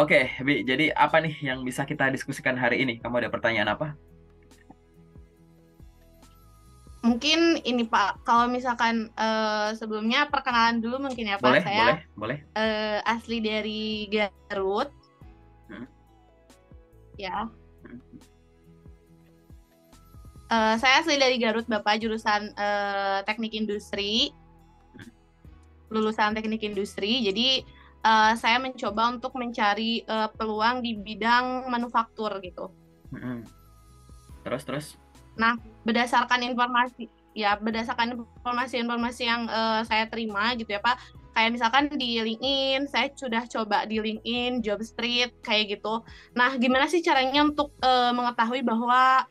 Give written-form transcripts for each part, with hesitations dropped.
Oke, Bi, jadi apa nih yang bisa kita diskusikan hari ini? Kamu ada pertanyaan apa? Mungkin ini Pak, kalau misalkan sebelumnya perkenalan dulu mungkin ya Pak. Boleh, Saya boleh, boleh. asli dari Garut Hmm, ya. hmm, Saya asli dari Garut Bapak, jurusan Teknik Industri, hmm, lulusan Teknik Industri. Jadi saya mencoba untuk mencari peluang di bidang manufaktur gitu. hmm. Terus, terus. Nah, berdasarkan informasi-informasi yang saya terima gitu ya Pak, kayak misalkan di LinkedIn, saya sudah coba di LinkedIn, Jobstreet, kayak gitu. Nah, gimana sih caranya untuk mengetahui bahwa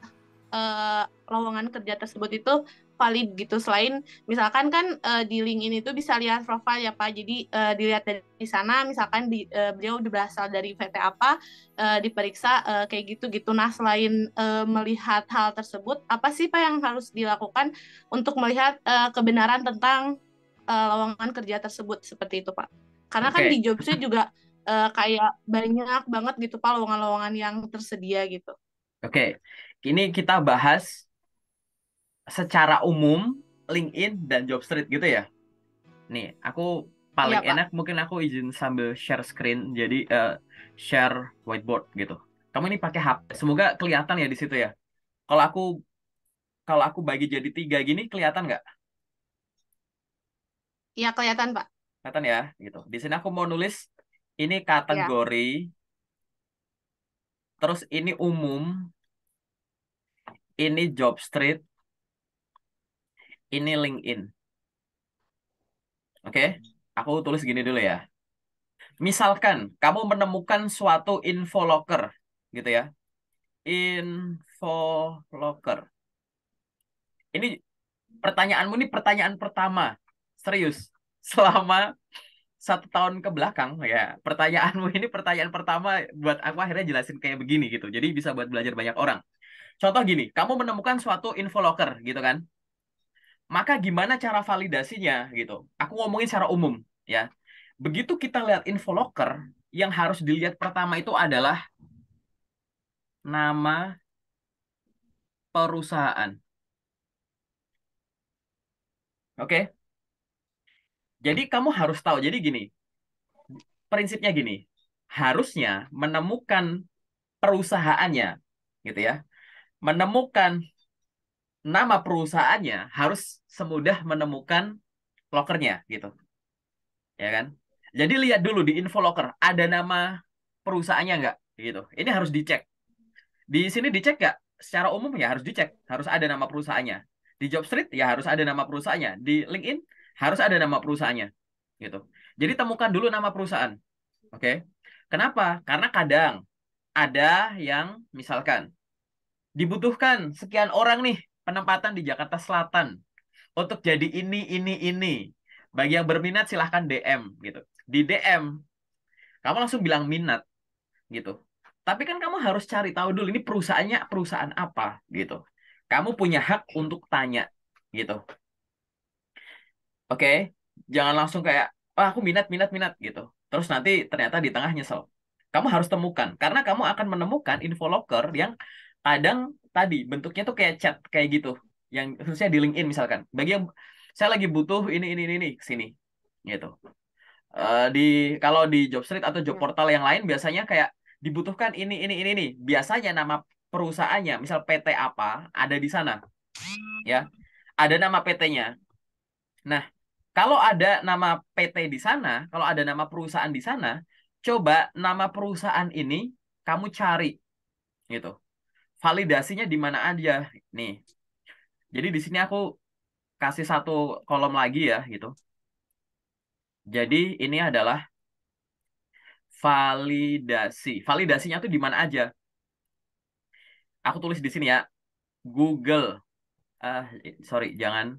lowongan kerja tersebut itu valid gitu. Selain misalkan kan di LinkedIn itu bisa lihat profil ya Pak. Jadi dilihat dari sana misalkan beliau berasal dari VT apa, diperiksa kayak gitu gitu. Nah, selain melihat hal tersebut, apa sih Pak yang harus dilakukan untuk melihat kebenaran tentang lowongan kerja tersebut seperti itu Pak? Karena kan Oke, di Jobstreet juga kayak banyak banget gitu Pak lowongan-lowongan yang tersedia gitu. oke. Ini kita bahas secara umum LinkedIn dan Jobstreet gitu ya. Nih, aku paling Iya Pak. enak mungkin aku izin sambil share screen, jadi share whiteboard gitu. Kamu ini pakai HP, semoga kelihatan ya di situ ya. Kalau aku kalau aku bagi jadi tiga gini, kelihatan nggak? Iya kelihatan Pak. Kelihatan ya, gitu. Di sini aku mau nulis ini Ya. kategori, terus ini umum, ini job street, ini LinkedIn. Oke? Aku tulis gini dulu ya. Misalkan kamu menemukan suatu info locker, gitu ya. Info locker. Ini pertanyaanmu ini pertanyaan pertama. Serius. Selama 1 tahun ke belakang ya, pertanyaanmu ini pertanyaan pertama buat aku akhirnya jelasin kayak begini gitu. Jadi bisa buat belajar banyak orang. Contoh gini, kamu menemukan suatu info locker gitu kan. Maka gimana cara validasinya gitu. Aku ngomongin secara umum ya. Begitu kita lihat info locker, yang harus dilihat pertama itu adalah nama perusahaan. Oke? Jadi kamu harus tahu. Jadi gini, prinsipnya gini. Harusnya menemukan perusahaannya gitu ya. Menemukan nama perusahaannya harus semudah menemukan lokernya gitu. Ya kan? Jadi lihat dulu di info locker ada nama perusahaannya nggak gitu. Ini harus dicek. Di sini dicek nggak? Secara umum ya harus dicek, harus ada nama perusahaannya. Di Jobstreet ya harus ada nama perusahaannya. Di LinkedIn harus ada nama perusahaannya gitu. Jadi temukan dulu nama perusahaan. Oke. Kenapa? Karena kadang ada yang misalkan dibutuhkan sekian orang nih penempatan di Jakarta Selatan untuk jadi ini. Bagi yang berminat silahkan DM gitu. Di DM kamu langsung bilang minat gitu. Tapi kan kamu harus cari tahu dulu ini perusahaannya perusahaan apa gitu. Kamu punya hak untuk tanya gitu. Oke, jangan langsung kayak, oh aku minat gitu. Terus nanti ternyata di tengah nyesel. Kamu harus temukan karena kamu akan menemukan info locker yang kadang tadi bentuknya tuh kayak chat kayak gitu. Yang khususnya di LinkedIn misalkan. Bagi yang saya lagi butuh ini sini gitu. Di kalau di Jobstreet atau job Ya. portal yang lain biasanya kayak dibutuhkan ini nih. Biasanya nama perusahaannya, misal PT apa, ada di sana, ya. Ada nama PT-nya. Nah, kalau ada nama PT di sana, kalau ada nama perusahaan di sana, coba nama perusahaan ini kamu cari gitu. Validasinya di mana aja nih. Jadi di sini aku kasih satu kolom lagi ya gitu. Jadi ini adalah validasi. Validasinya tuh di mana aja? Aku tulis di sini ya, Google. Ah, sorry, jangan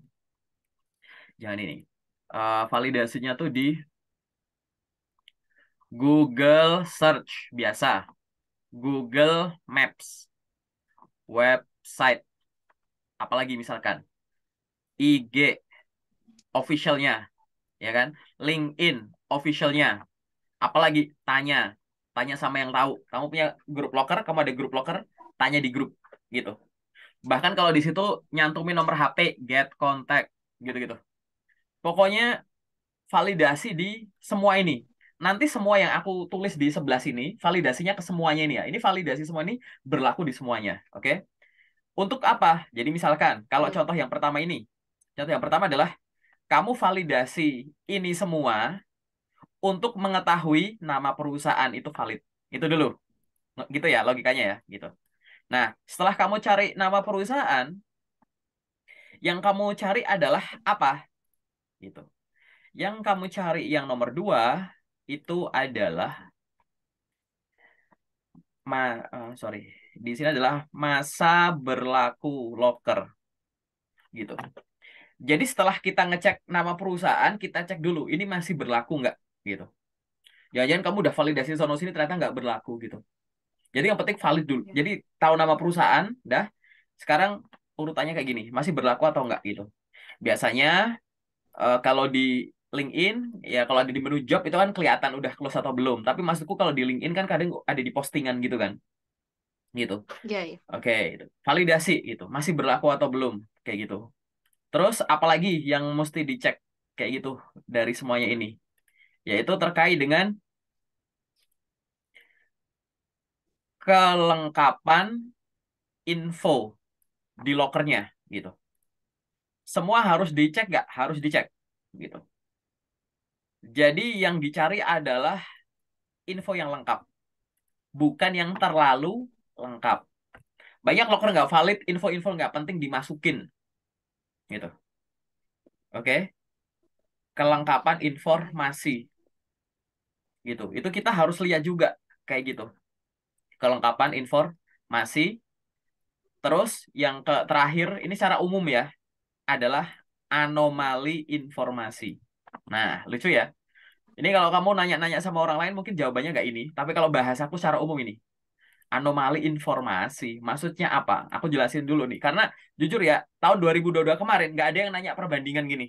ini. Validasinya tuh di Google Search biasa, Google Maps, website, apalagi misalkan IG officialnya, ya kan? LinkedIn officialnya, apalagi tanya. tanya sama yang tahu. Kamu punya grup locker, kamu ada grup locker, tanya di grup gitu. Bahkan kalau di situ nyantumin nomor HP, get contact gitu-gitu. Pokoknya validasi di semua ini. Nanti semua yang aku tulis di sebelah sini, validasinya ke semuanya ini ya. Ini validasi semua ini berlaku di semuanya. Oke? Untuk apa? Jadi misalkan, kalau Iya. contoh yang pertama ini. Contoh yang pertama adalah, kamu validasi ini semua untuk mengetahui nama perusahaan itu valid. Itu dulu. Gitu ya, logikanya ya. Gitu. Nah, setelah kamu cari nama perusahaan, yang kamu cari adalah apa? Gitu. Yang kamu cari yang nomor dua, itu adalah sorry, di sini adalah masa berlaku locker gitu. Jadi setelah kita ngecek nama perusahaan, kita cek dulu ini masih berlaku nggak gitu. Jangan-jangan kamu udah validasi sono sini ternyata nggak berlaku gitu. Jadi yang penting valid dulu. Iya. Jadi tahu nama perusahaan, dah. Sekarang urutannya kayak gini, masih berlaku atau nggak gitu. Biasanya kalau di LinkedIn, ya kalau ada di menu job itu kan kelihatan udah close atau belum. Tapi maksudku kalau di LinkedIn kan kadang ada di postingan gitu kan, gitu. Iya, iya. Oke, itu. Validasi gitu. Masih berlaku atau belum? Kayak gitu. Terus apalagi yang mesti dicek kayak gitu dari semuanya ini? Yaitu terkait dengan kelengkapan info di lokernya gitu. Semua harus dicek nggak? Harus dicek gitu. Jadi yang dicari adalah info yang lengkap, bukan yang terlalu lengkap. Banyak loker nggak valid, info-info nggak penting dimasukin gitu. Oke? Kelengkapan informasi gitu. Itu kita harus lihat juga kayak gitu. Kelengkapan informasi. Terus yang terakhir ini secara umum ya adalah anomali informasi. Nah, lucu ya. Ini kalau kamu nanya-nanya sama orang lain mungkin jawabannya nggak ini. Tapi kalau bahasaku secara umum ini. Anomali informasi. Maksudnya apa? Aku jelasin dulu nih. Karena jujur ya, tahun 2022 kemarin nggak ada yang nanya perbandingan gini.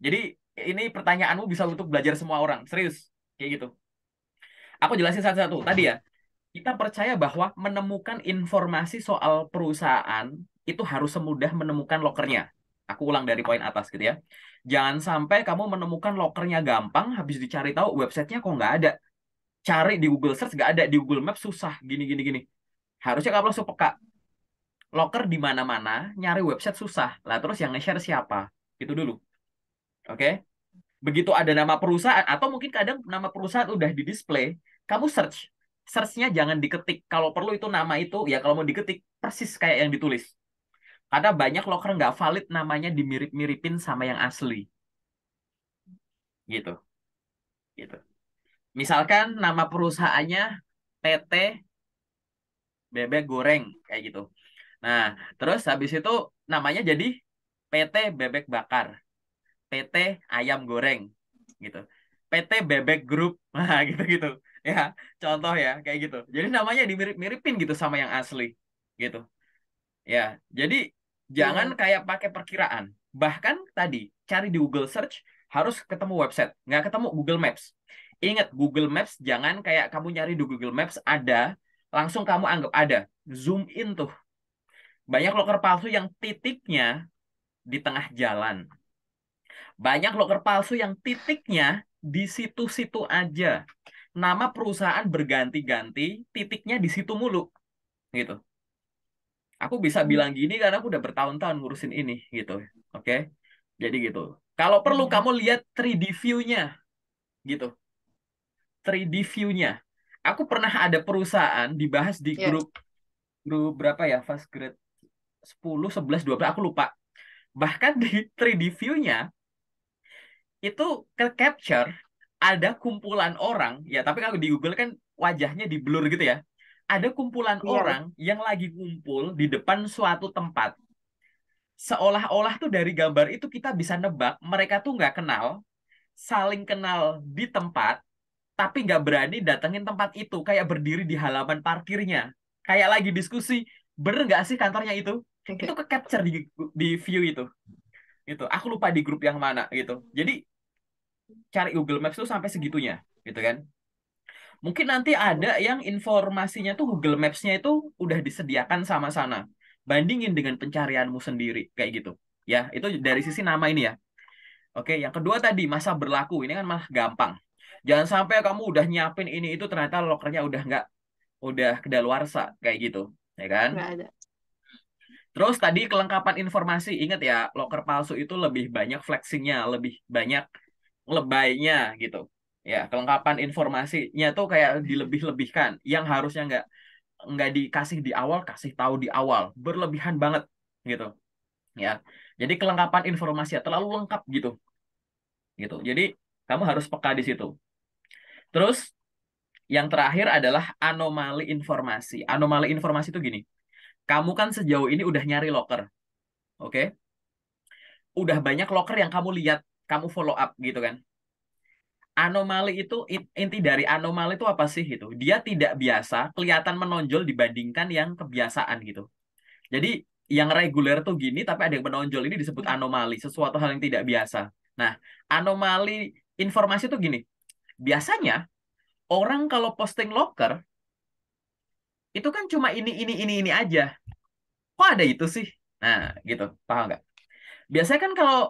Jadi ini pertanyaanmu bisa untuk belajar semua orang. Serius. Kayak gitu. Aku jelasin satu-satu. Tadi ya, kita percaya bahwa menemukan informasi soal perusahaan itu harus semudah menemukan lokernya. Aku ulang dari poin atas gitu ya. Jangan sampai kamu menemukan lokernya gampang, habis dicari tahu websitenya kok nggak ada. Cari di Google Search nggak ada, di Google Maps susah, gini gini gini. Harusnya kamu langsung peka. Loker di mana-mana, nyari website susah. Lah terus yang nge-share siapa? Itu dulu. Oke? Begitu ada nama perusahaan, atau mungkin kadang nama perusahaan udah di display, kamu search. Search-nya jangan diketik. Kalau perlu itu nama itu, ya kalau mau diketik, persis kayak yang ditulis. Karena banyak loker nggak valid namanya dimirip-miripin sama yang asli. Gitu. Gitu. Misalkan nama perusahaannya PT Bebek Goreng. Kayak gitu. Nah, terus habis itu namanya jadi PT Bebek Bakar. PT Ayam Goreng. Gitu. PT Bebek Group. Nah, gitu-gitu. Ya, contoh ya, kayak gitu. Jadi namanya dimirip-miripin gitu sama yang asli. Gitu. Ya, jadi jangan Iya. kayak pakai perkiraan. Bahkan tadi, cari di Google Search, harus ketemu website. Nggak ketemu Google Maps. Ingat, Google Maps jangan kayak kamu nyari di Google Maps ada, langsung kamu anggap ada. Zoom in tuh. Banyak loker palsu yang titiknya di tengah jalan. Banyak loker palsu yang titiknya di situ-situ aja. Nama perusahaan berganti-ganti, titiknya di situ mulu. Gitu. Aku bisa bilang gini karena aku udah bertahun-tahun ngurusin ini gitu. Oke. Jadi gitu. Kalau perlu Iya. kamu lihat 3D view-nya gitu. 3D view-nya. Aku pernah ada perusahaan dibahas di Iya. grup grup berapa ya? Fast grade 10, 11, 12 aku lupa. Bahkan di 3D view-nya itu ke capture ada kumpulan orang, ya tapi kalau di Google kan wajahnya di blur gitu ya. Ada kumpulan Iya. orang yang lagi kumpul di depan suatu tempat. Seolah-olah tuh dari gambar itu kita bisa nebak mereka tuh nggak kenal, saling kenal di tempat, tapi nggak berani datengin tempat itu, kayak berdiri di halaman parkirnya, kayak lagi diskusi, bener nggak sih kantornya itu? Itu ke capture di view itu. Aku lupa di grup yang mana gitu. Jadi cari Google Maps tuh sampai segitunya, gitu kan? Mungkin nanti ada yang informasinya tuh Google Maps-nya itu udah disediakan sama sana. Bandingin dengan pencarianmu sendiri kayak gitu. Ya, itu dari sisi nama ini ya. Oke, yang kedua tadi masa berlaku. Ini kan malah gampang. Jangan sampai kamu udah nyiapin ini itu ternyata lokernya udah nggak, udah kedaluarsa kayak gitu, ya kan? Nggak ada. Terus tadi kelengkapan informasi. Ingat ya, loker palsu itu lebih banyak flexingnya, lebih banyak lebaynya gitu. Ya, kelengkapan informasinya tuh kayak dilebih-lebihkan. Yang harusnya nggak dikasih di awal, kasih tahu di awal. Berlebihan banget gitu. Ya. Jadi kelengkapan informasinya terlalu lengkap gitu. Gitu. Jadi kamu harus peka di situ. Terus yang terakhir adalah anomali informasi. Anomali informasi itu gini. Kamu kan sejauh ini udah nyari loker, oke? Udah banyak loker yang kamu lihat, kamu follow up gitu kan. Anomali itu, inti dari anomali itu apa sih itu? Dia tidak biasa, kelihatan menonjol dibandingkan yang kebiasaan gitu. Jadi yang reguler tuh gini, tapi ada yang menonjol, ini disebut anomali, sesuatu hal yang tidak biasa. Nah, anomali informasi itu gini. Biasanya orang kalau posting loker itu kan cuma ini aja. Kok ada itu sih? Nah, gitu. Paham nggak? Biasanya kan kalau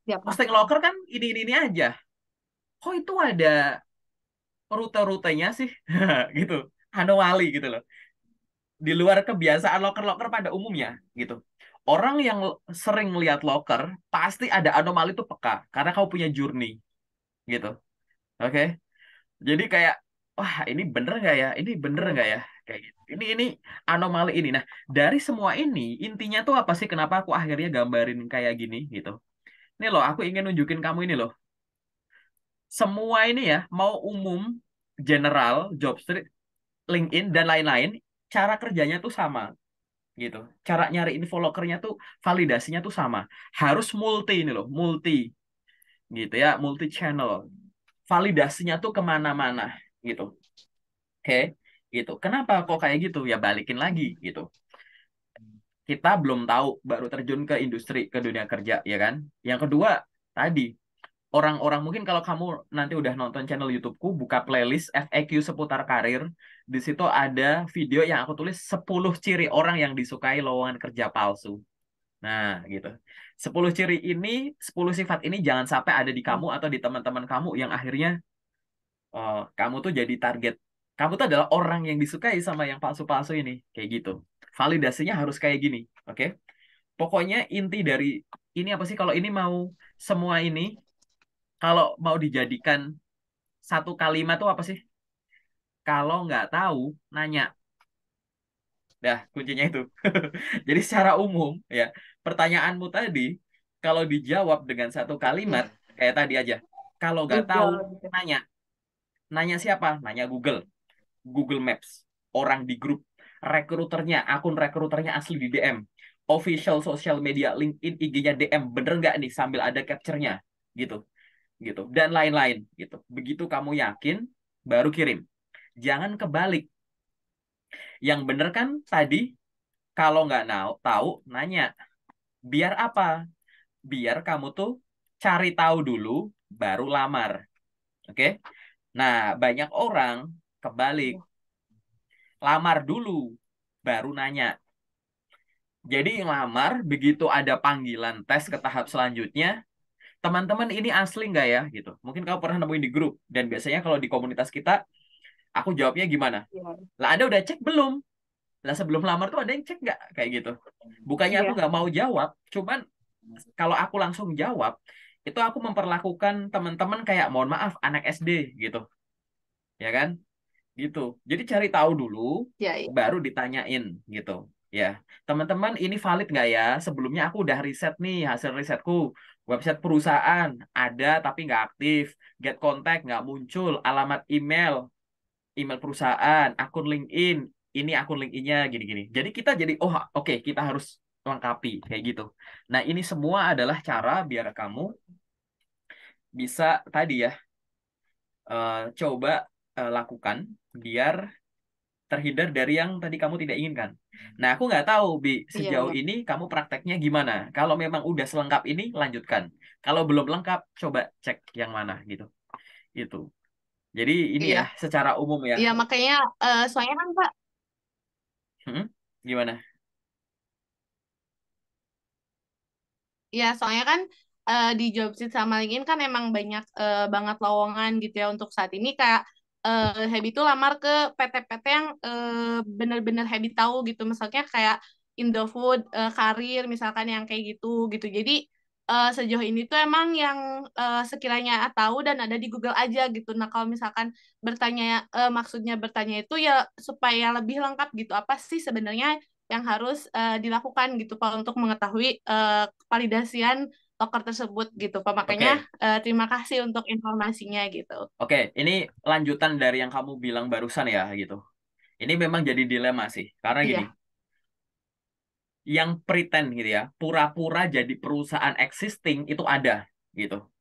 Ya, posting paham. loker kan ini aja. Kok itu ada rute-rutenya sih? Gitu. Anomali gitu loh. Di luar kebiasaan loker-loker pada umumnya gitu. Orang yang sering lihat loker pasti ada anomali itu peka karena kau punya journey gitu. Oke. Jadi kayak wah, ini bener nggak ya? Ini bener nggak ya? Kayak gitu. Ini anomali ini. Nah, dari semua ini intinya tuh apa sih kenapa aku akhirnya gambarin kayak gini gitu. Ini loh, aku ingin nunjukin kamu ini loh. Semua ini ya, mau umum, general, Jobstreet, LinkedIn, dan lain-lain, cara kerjanya tuh sama gitu. Cara nyari info lokernya tuh, validasinya tuh sama. Harus multi ini loh, multi gitu ya, multi channel. Validasinya tuh kemana-mana gitu. Oke, gitu. Kenapa kok kayak gitu? Ya balikin lagi gitu. Kita belum tahu, baru terjun ke industri, ke dunia kerja, ya kan? Yang kedua, tadi orang-orang mungkin kalau kamu nanti udah nonton channel YouTubeku, buka playlist FAQ seputar karir, di situ ada video yang aku tulis 10 ciri orang yang disukai lowongan kerja palsu. Nah, gitu. 10 ciri ini, 10 sifat ini jangan sampai ada di kamu atau di teman-teman kamu yang akhirnya kamu tuh jadi target. Kamu tuh adalah orang yang disukai sama yang palsu-palsu ini. Kayak gitu. Validasinya harus kayak gini. Oke? Pokoknya inti dari ini apa sih? Kalau ini mau semua ini, kalau mau dijadikan satu kalimat tuh apa sih? Kalau nggak tahu, nanya. Dah, kuncinya itu. Jadi secara umum, ya, pertanyaanmu tadi, kalau dijawab dengan satu kalimat, Ya, kayak tadi aja. Kalau nggak tahu, Google gitu. nanya. Nanya siapa? Nanya Google. Google Maps. Orang di grup. Rekruternya, akun rekruternya asli di DM. Official social media, LinkedIn, IG-nya DM. Bener nggak nih? Sambil ada capture-nya. Gitu. Gitu. Dan lain-lain. Gitu. Begitu kamu yakin, baru kirim. Jangan kebalik. Yang bener kan tadi, kalau nggak tahu, nanya. Biar apa? Biar kamu tuh cari tahu dulu, baru lamar. Oke? Nah, banyak orang kebalik. Lamar dulu, baru nanya. Jadi ngelamar, begitu ada panggilan tes ke tahap selanjutnya, teman-teman ini asli nggak ya? Gitu. Mungkin kamu pernah nemuin di grup. Dan biasanya kalau di komunitas kita, aku jawabnya gimana? Iya. Lah, Anda udah cek belum? Lah, sebelum lamar tuh ada yang cek nggak? Kayak gitu. Bukannya aku Iya. nggak mau jawab, cuman kalau aku langsung jawab, itu aku memperlakukan teman-teman kayak mohon maaf anak SD gitu, ya kan? Gitu. Jadi cari tahu dulu, Iya, iya. baru ditanyain gitu. Ya, teman-teman ini valid nggak ya? Sebelumnya aku udah riset nih hasil risetku. Website perusahaan ada tapi nggak aktif, get contact nggak muncul, alamat email, email perusahaan, akun LinkedIn, ini akun LinkedIn-nya gini-gini. Jadi kita jadi oh oke, kita harus lengkapi kayak gitu. Nah, ini semua adalah cara biar kamu bisa tadi ya coba lakukan biar terhindar dari yang tadi kamu tidak inginkan. Nah, aku nggak tahu, Bi, Iya, sejauh iya. ini kamu prakteknya gimana? Kalau memang udah selengkap ini, lanjutkan. Kalau belum lengkap, coba cek yang mana gitu. Itu. Jadi ini ya, Iya, secara umum ya. iya makanya soalnya kan Pak, Hmm? Gimana? ya soalnya kan di Jobstreet sama LinkedIn kan emang banyak banget lowongan gitu ya untuk saat ini kayak Happy tuh lamar ke PT-PT yang bener-bener Happy tahu gitu. Misalnya kayak Indofood, Karir misalkan yang kayak gitu gitu. Jadi sejauh ini tuh emang yang sekiranya tahu dan ada di Google aja gitu. Nah kalau misalkan bertanya maksudnya bertanya itu ya supaya lebih lengkap gitu. Apa sih sebenarnya yang harus dilakukan gitu Pak untuk mengetahui validasian loker tersebut gitu Pak. Makanya Oke, terima kasih untuk informasinya gitu. oke. Ini lanjutan dari yang kamu bilang barusan ya, gitu. Ini memang jadi dilema sih. Karena gini, Iya. yang pretend gitu ya, pura-pura jadi perusahaan existing itu ada, gitu.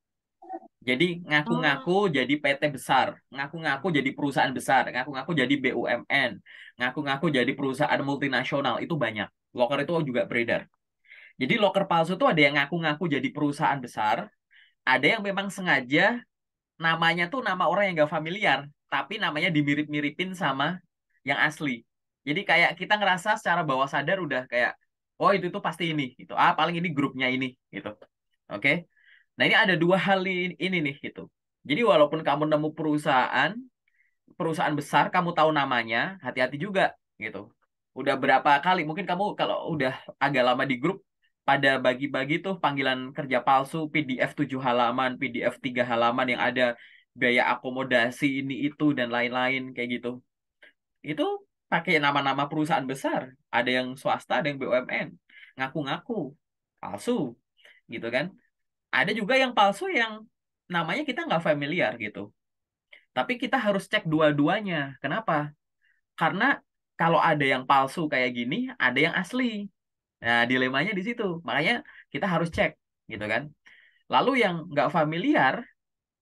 Jadi ngaku-ngaku Oh, jadi PT besar, ngaku-ngaku jadi perusahaan besar, ngaku-ngaku jadi BUMN, ngaku-ngaku jadi perusahaan multinasional, itu banyak. Loker itu juga beredar. Jadi loker palsu itu ada yang ngaku-ngaku jadi perusahaan besar, ada yang memang sengaja namanya tuh nama orang yang gak familiar, tapi namanya dimirip-miripin sama yang asli. Jadi kayak kita ngerasa secara bawah sadar udah kayak, oh itu tuh pasti ini, gitu. Ah paling ini grupnya ini, gitu. Oke. Nah ini ada dua hal ini nih, gitu. Jadi walaupun kamu nemu perusahaan besar, kamu tahu namanya, hati-hati juga, gitu. Udah berapa kali, mungkin kamu kalau udah agak lama di grup, pada bagi-bagi tuh panggilan kerja palsu, PDF 7 halaman, PDF 3 halaman yang ada biaya akomodasi ini itu dan lain-lain kayak gitu. Itu pakai nama-nama perusahaan besar, ada yang swasta, ada yang BUMN, ngaku-ngaku palsu, gitu kan. Ada juga yang palsu yang namanya kita nggak familiar gitu. Tapi kita harus cek dua-duanya. Kenapa? Karena kalau ada yang palsu kayak gini, ada yang asli. Nah, dilemanya di situ. Makanya kita harus cek, gitu kan. Lalu yang nggak familiar,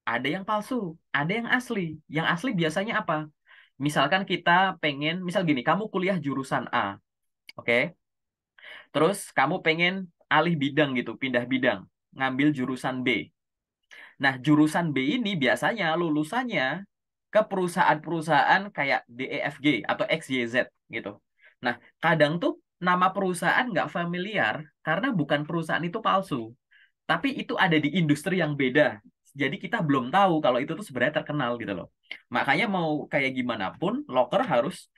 ada yang palsu, ada yang asli. Yang asli biasanya apa? Misalkan kita pengen, misal gini, kamu kuliah jurusan A, oke? Terus kamu pengen alih bidang gitu, pindah bidang, ngambil jurusan B. Nah, jurusan B ini biasanya lulusannya ke perusahaan-perusahaan kayak DEFG atau XYZ gitu. Nah, kadang tuh nama perusahaan nggak familiar karena bukan perusahaan itu palsu, tapi itu ada di industri yang beda. Jadi kita belum tahu kalau itu tuh sebenarnya terkenal gitu loh. Makanya mau kayak gimana pun, loker harus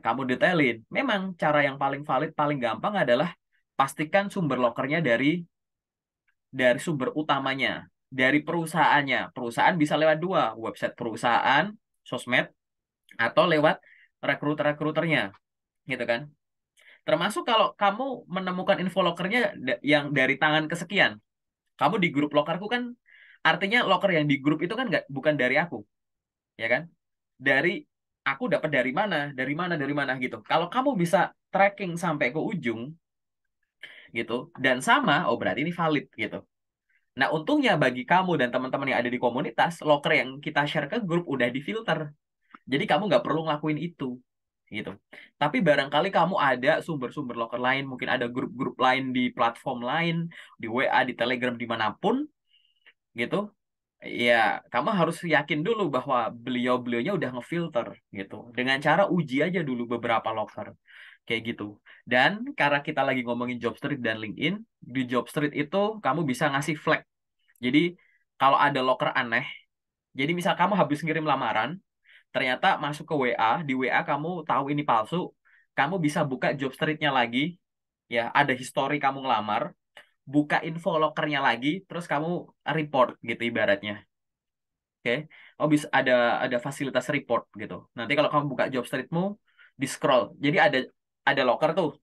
kamu detailin. Memang cara yang paling valid, paling gampang adalah pastikan sumber lokernya dari sumber utamanya, dari perusahaannya. Perusahaan bisa lewat dua, website perusahaan, sosmed, atau lewat rekruter-rekruternya, gitu kan. Termasuk kalau kamu menemukan info lokernya yang dari tangan kesekian, kamu di grup lokerku kan, artinya loker yang di grup itu kan nggak bukan dari aku, ya kan? Dari aku dapat dari mana, dari mana, dari mana gitu. Kalau kamu bisa tracking sampai ke ujung, gitu, dan sama, oh berarti ini valid gitu. Nah, untungnya bagi kamu dan teman-teman yang ada di komunitas, loker yang kita share ke grup udah difilter. Jadi kamu nggak perlu ngelakuin itu, gitu. Tapi barangkali kamu ada sumber-sumber loker lain, mungkin ada grup-grup lain di platform lain, di WA, di Telegram, dimanapun, gitu. Ya, kamu harus yakin dulu bahwa beliau-beliaunya udah ngefilter, gitu. Dengan cara uji aja dulu beberapa loker, kayak gitu. Dan karena kita lagi ngomongin Jobstreet dan LinkedIn, di Jobstreet itu kamu bisa ngasih flag. Jadi kalau ada loker aneh, jadi misal kamu habis ngirim lamaran, ternyata masuk ke WA, di WA kamu tahu ini palsu, kamu bisa buka job street-nya lagi, ya ada history kamu ngelamar, buka info lokernya lagi, terus kamu report gitu ibaratnya. Oke, oh bisa ada fasilitas report gitu. Nanti kalau kamu buka job street-mu, di scroll. Jadi ada loker tuh,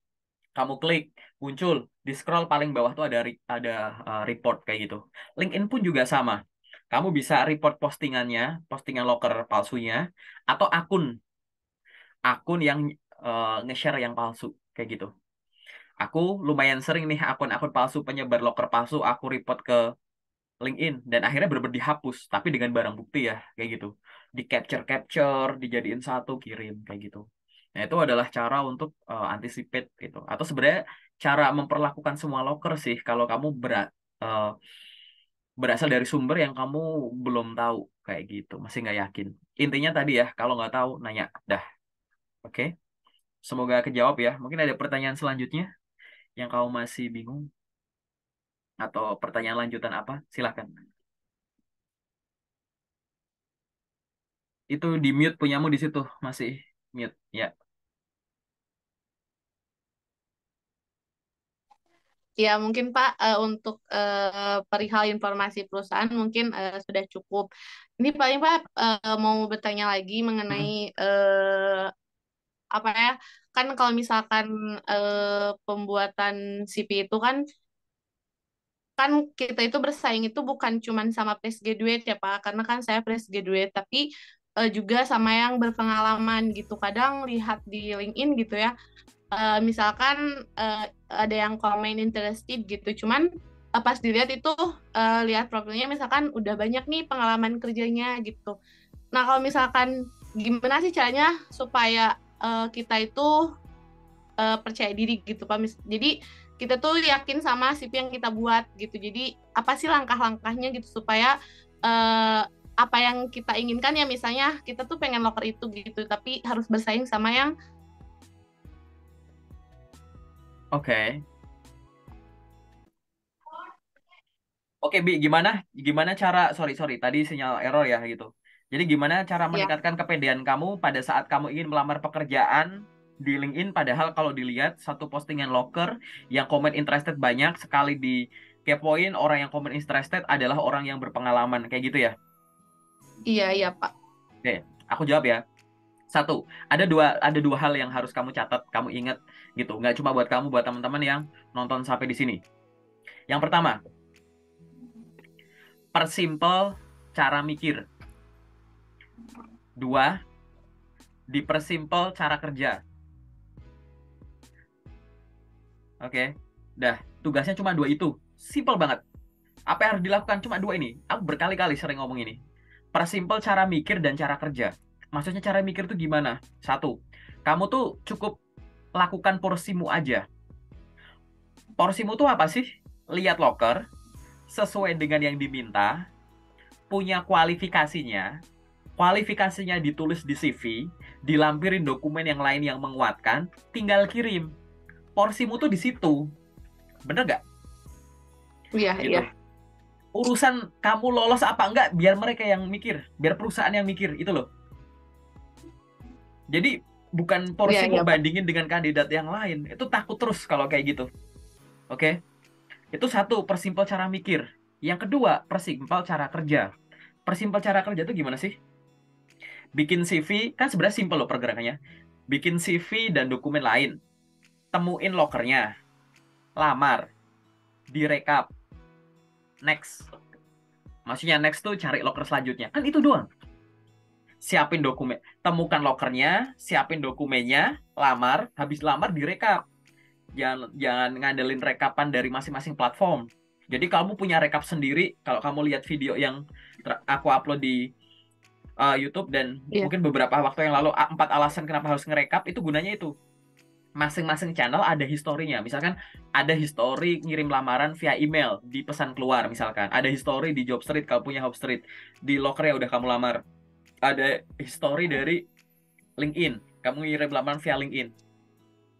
kamu klik muncul di scroll paling bawah tuh ada report kayak gitu. LinkedIn pun juga sama. Kamu bisa report postingannya, postingan loker palsunya, atau akun yang nge-share yang palsu kayak gitu. Aku lumayan sering nih akun-akun palsu penyebar loker palsu aku report ke LinkedIn dan akhirnya bener-bener dihapus, tapi dengan barang bukti ya kayak gitu. Di capture, dijadiin satu kirim kayak gitu. Nah, itu adalah cara untuk anticipate gitu. Atau sebenarnya cara memperlakukan semua loker sih kalau kamu berasal dari sumber yang kamu belum tahu, kayak gitu, masih nggak yakin. Intinya tadi ya, kalau nggak tahu nanya. Dah, oke. Semoga kejawab ya. Mungkin ada pertanyaan selanjutnya yang kamu masih bingung atau pertanyaan lanjutan apa? Silahkan. Itu di mute punyamu di situ, masih mute. Ya. Ya, mungkin Pak, untuk perihal informasi perusahaan mungkin sudah cukup. Ini paling Pak mau bertanya lagi mengenai Mm-mm. apa ya? Kan kalau misalkan pembuatan CV itu kan kan kita itu bersaing itu bukan cuman sama fresh graduate ya Pak, karena kan saya fresh graduate, tapi juga sama yang berpengalaman gitu. Kadang lihat di LinkedIn gitu ya, misalkan ada yang komen interested gitu, cuman pas dilihat itu lihat profilnya misalkan udah banyak nih pengalaman kerjanya gitu. Nah kalau misalkan gimana sih caranya supaya kita itu percaya diri gitu Pak. Jadi kita tuh yakin sama CV yang kita buat gitu. Jadi apa sih langkah-langkahnya gitu supaya eh, apa yang kita inginkan ya, misalnya kita tuh pengen loker itu gitu, tapi harus bersaing sama yang Oke. Oke, Bi, gimana gimana cara, sorry sorry tadi sinyal error ya gitu. Jadi gimana cara ya. meningkatkan kepedean kamu pada saat kamu ingin melamar pekerjaan di LinkedIn, padahal kalau dilihat satu postingan loker yang komen interested banyak, sekali di kepoin orang yang komen interested adalah orang yang berpengalaman, kayak gitu ya. Iya, iya, Pak. Oke, aku jawab ya. Satu, ada dua hal yang harus kamu catat, kamu ingat gitu. Nggak cuma buat kamu, buat teman-teman yang nonton sampai di sini. Yang pertama, persimpel cara mikir. Dua, dipersimpel cara kerja. Oke, dah. Tugasnya cuma dua itu. Simple banget. Apa yang harus dilakukan? Cuma dua ini. Aku berkali-kali sering ngomong ini. Persimpel cara mikir dan cara kerja. Maksudnya cara mikir tuh gimana? Satu, kamu tuh cukup lakukan porsimu aja. Porsimu tuh apa sih? Lihat loker, sesuai dengan yang diminta, punya kualifikasinya, kualifikasinya ditulis di CV, dilampirin dokumen yang lain yang menguatkan, tinggal kirim. Porsimu tuh di situ. Bener gak? Iya, Gitu. iya. Urusan kamu lolos apa enggak, biar mereka yang mikir. Biar perusahaan yang mikir, itu loh. Jadi, bukan Iya, porsimu iya, Pak. bandingin dengan kandidat yang lain. Itu takut terus kalau kayak gitu. Oke? Itu satu, persimpel cara mikir. Yang kedua, persimpel cara kerja. Persimpel cara kerja itu gimana sih? Bikin CV, kan sebenarnya simpel loh pergerakannya. Bikin CV dan dokumen lain. Temuin lokernya. Lamar. Direkap. Next. Maksudnya next tuh cari loker selanjutnya. Kan itu doang. Siapin dokumen. Temukan lokernya, siapin dokumennya, lamar, habis lamar direkap. Jangan ngandelin rekapan dari masing-masing platform. Jadi kamu punya rekap sendiri. Kalau kamu lihat video yang aku upload di YouTube dan Iya, mungkin beberapa waktu yang lalu, 4 alasan kenapa harus ngerekap, itu gunanya itu. Masing-masing channel ada historinya. Misalkan ada history ngirim lamaran via email di pesan keluar misalkan. Ada history di Jobstreet kalau punya Jobstreet. Di Locker ya udah kamu lamar. Ada history dari LinkedIn. Kamu ngirim lamaran via LinkedIn.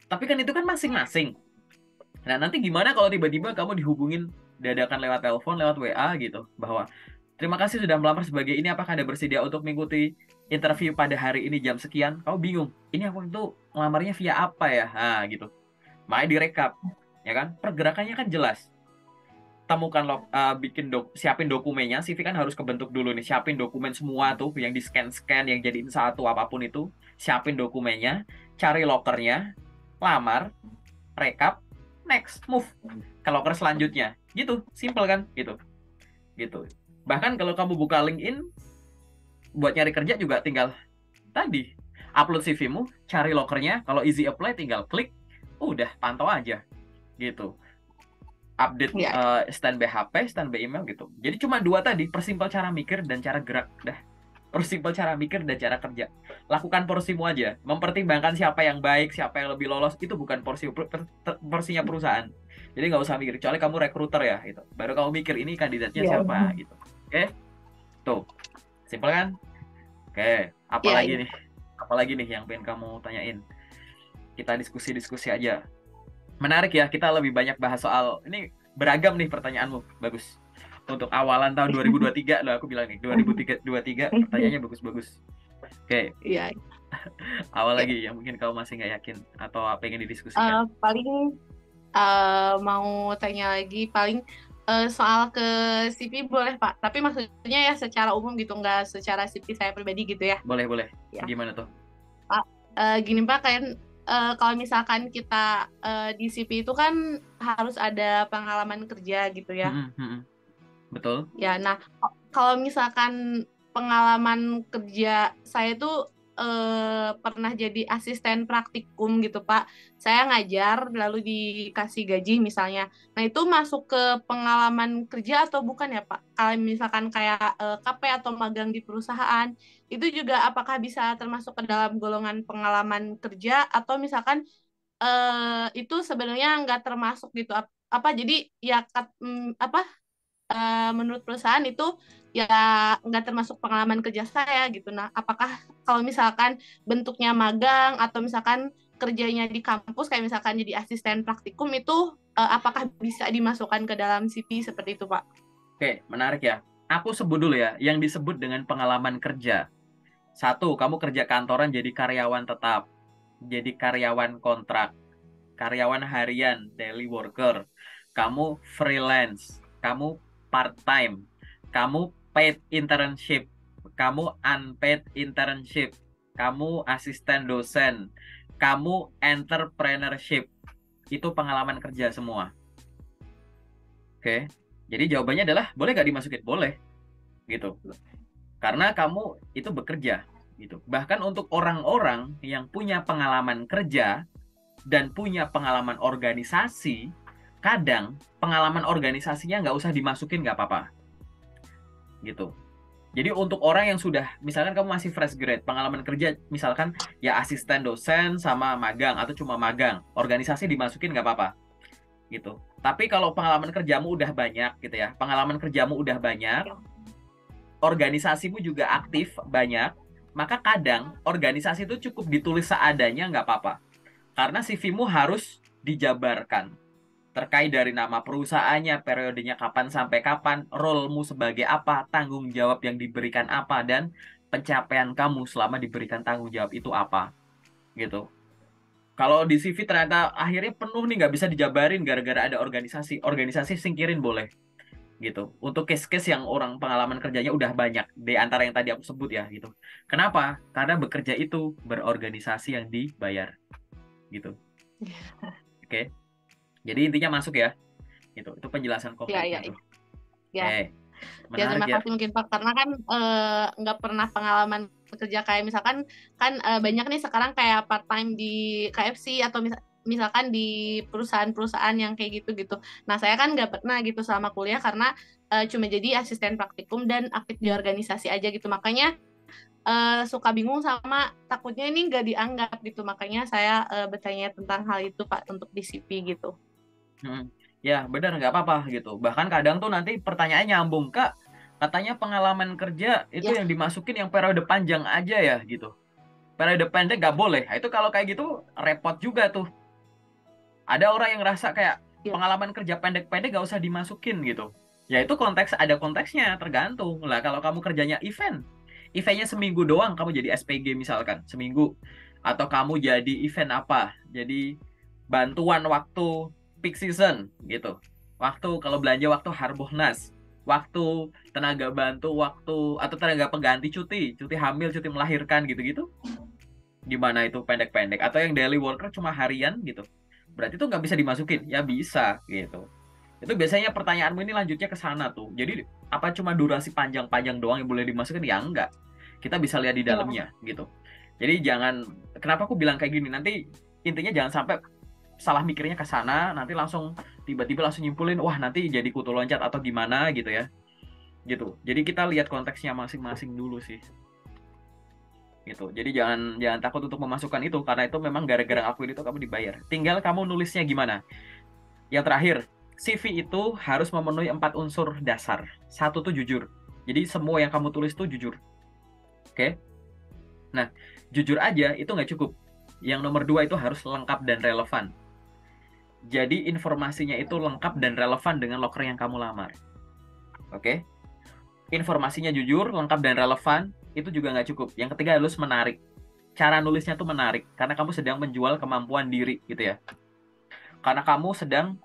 Tapi kan itu kan masing-masing. Nah, nanti gimana kalau tiba-tiba kamu dihubungin dadakan lewat telepon, lewat WA gitu, bahwa terima kasih sudah melamar sebagai ini, apakah Anda bersedia untuk mengikuti interview pada hari ini jam sekian? Kamu bingung, ini aku itu ngelamarnya via apa ya? Nah, gitu. Makanya direkap, ya kan? Pergerakannya kan jelas. Temukan siapin dokumennya, CV kan harus kebentuk dulu nih. Siapin dokumen semua tuh, yang di scan-scan, yang jadiin satu apapun itu. Siapin dokumennya, cari lokernya, lamar, rekap, next, move ke loker selanjutnya. Gitu, simple kan? Gitu. Gitu. Bahkan kalau kamu buka LinkedIn buat nyari kerja juga tinggal tadi upload CV-mu, cari lokernya, kalau easy apply tinggal klik, udah pantau aja gitu. Update iya. standby HP, standby email gitu. Jadi cuma dua tadi, persimpel cara mikir dan cara gerak. Dah. Persimpel cara mikir dan cara kerja. Lakukan porsimu aja. Mempertimbangkan siapa yang baik, siapa yang lebih lolos, itu bukan porsinya perusahaan. Jadi nggak usah mikir, kecuali kamu rekruter ya, gitu. Baru kamu mikir ini kandidatnya Iya, siapa, gitu. Oke, tuh, simpel kan? Oke, iya, iya. apalagi nih yang pengen kamu tanyain? Kita diskusi-diskusi aja. Menarik ya, kita lebih banyak bahas soal ini, beragam nih pertanyaanmu, bagus. Untuk awalan tahun 2023 loh aku bilang nih, 2023 pertanyaannya bagus-bagus. Oke, Iya. awal Oke. lagi yang mungkin kamu masih nggak yakin atau pengen didiskusikan. Paling mau tanya lagi paling soal ke CV boleh Pak, tapi maksudnya ya secara umum gitu, nggak secara CV saya pribadi gitu ya. Boleh, boleh. Ya, Gimana tuh? Pak. Gini Pak, kayak kalau misalkan kita di CV itu kan harus ada pengalaman kerja gitu ya. Mm-mm, mm-mm. Betul. Ya, nah kalau misalkan pengalaman kerja saya itu pernah jadi asisten praktikum gitu Pak. Saya ngajar lalu dikasih gaji misalnya. Nah itu masuk ke pengalaman kerja atau bukan ya Pak? Kalau misalkan kayak KP atau magang di perusahaan, itu juga apakah bisa termasuk ke dalam golongan pengalaman kerja atau misalkan itu sebenarnya nggak termasuk gitu? Apa jadi ya apa menurut perusahaan itu ya nggak termasuk pengalaman kerja saya gitu. Nah, apakah kalau misalkan bentuknya magang atau misalkan kerjanya di kampus kayak misalkan jadi asisten praktikum itu apakah bisa dimasukkan ke dalam CV seperti itu, Pak? Oke, menarik ya. Aku sebut dulu ya, yang disebut dengan pengalaman kerja. Satu, kamu kerja kantoran jadi karyawan tetap, jadi karyawan kontrak, karyawan harian, daily worker, kamu freelance, kamu part-time, kamu paid internship, kamu unpaid internship, kamu asisten dosen, kamu entrepreneurship. Itu pengalaman kerja semua. Oke. Jadi jawabannya adalah boleh nggak dimasukin? Boleh, gitu. Karena kamu itu bekerja, gitu. Bahkan untuk orang-orang yang punya pengalaman kerja dan punya pengalaman organisasi, kadang pengalaman organisasinya nggak usah dimasukin, nggak apa-apa, gitu. Jadi untuk orang yang sudah, misalkan kamu masih fresh grade, pengalaman kerja misalkan ya asisten dosen sama magang atau cuma magang, organisasi dimasukin nggak apa-apa, gitu. Tapi kalau pengalaman kerjamu udah banyak, gitu ya, pengalaman kerjamu udah banyak, organisasimu juga aktif banyak, maka kadang organisasi itu cukup ditulis seadanya nggak apa-apa. Karena CV-mu harus dijabarkan. Terkait dari nama perusahaannya, periodenya kapan sampai kapan, role-mu sebagai apa, tanggung jawab yang diberikan apa, dan pencapaian kamu selama diberikan tanggung jawab itu apa. Gitu. Kalau di CV ternyata akhirnya penuh nih, nggak bisa dijabarin gara-gara ada organisasi. Organisasi singkirin boleh. Gitu. Untuk case-case yang orang pengalaman kerjanya udah banyak di antara yang tadi aku sebut ya gitu. Kenapa? Karena bekerja itu berorganisasi yang dibayar gitu. Oke. Jadi intinya masuk ya. Gitu. Itu penjelasan Ya, konkretnya ya, tuh. ya. Ya, Menarik terima ya. kasih mungkin Pak. Karena kan nggak pernah pengalaman kerja kayak misalkan kan banyak nih sekarang kayak part time di KFC atau misalkan di perusahaan-perusahaan yang kayak gitu-gitu. Nah, saya kan nggak pernah gitu selama kuliah karena cuma jadi asisten praktikum dan aktif di organisasi aja gitu. Makanya suka bingung sama takutnya ini nggak dianggap gitu. Makanya saya bertanya tentang hal itu Pak untuk di CV gitu. Hmm. Ya, benar, nggak apa-apa gitu. Bahkan kadang tuh nanti pertanyaannya nyambung, Kak. Katanya pengalaman kerja itu Ya, yang dimasukin yang periode panjang aja ya gitu. Periode pendek nggak boleh. Nah, itu kalau kayak gitu repot juga tuh. Ada orang yang ngerasa kayak ya. pengalaman kerja pendek-pendek nggak usah dimasukin gitu. Ya itu konteks, ada konteksnya, tergantung. Lah kalau kamu kerjanya eventnya seminggu doang, kamu jadi SPG misalkan, seminggu. Atau kamu jadi event apa? Jadi bantuan waktu peak season gitu. Waktu kalau belanja waktu Harbolnas, waktu tenaga bantu, waktu atau tenaga pengganti cuti hamil, cuti melahirkan gitu-gitu. Gimana itu pendek-pendek? Atau yang daily worker cuma harian gitu. Berarti itu nggak bisa dimasukin? Ya bisa gitu. Itu biasanya pertanyaanmu ini lanjutnya ke sana tuh. Jadi apa cuma durasi panjang-panjang doang yang boleh dimasukin? Ya enggak. Kita bisa lihat di Ya. dalamnya gitu. Jadi jangan, kenapa aku bilang kayak gini? Nanti intinya jangan sampai salah mikirnya ke sana, nanti langsung tiba-tiba langsung nyimpulin, wah nanti jadi kutu loncat atau gimana gitu ya. Gitu. Jadi kita lihat konteksnya masing-masing dulu sih. Gitu. Jadi jangan jangan takut untuk memasukkan itu karena itu memang gara-gara Ya. aku itu kamu dibayar. Tinggal kamu nulisnya gimana. Yang terakhir, CV itu harus memenuhi 4 unsur dasar. Satu tuh jujur. Jadi semua yang kamu tulis tuh jujur. Oke? Nah, jujur aja itu nggak cukup. Yang nomor 2 itu harus lengkap dan relevan. Jadi informasinya itu lengkap dan relevan dengan loker yang kamu lamar. Oke? Informasinya jujur, lengkap dan relevan, itu juga nggak cukup. Yang ketiga harus menarik. Cara nulisnya tuh menarik, karena kamu sedang menjual kemampuan diri, gitu ya. Karena kamu sedang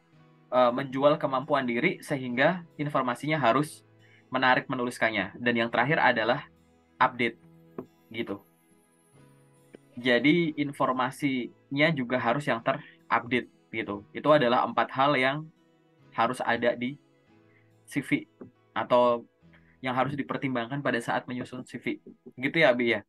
menjual kemampuan diri, sehingga informasinya harus menarik menuliskannya. Dan yang terakhir adalah update, gitu. Jadi informasinya juga harus yang terupdate, gitu. Itu adalah 4 hal yang harus ada di CV atau yang harus dipertimbangkan pada saat menyusun CV. Gitu ya, Abi ya?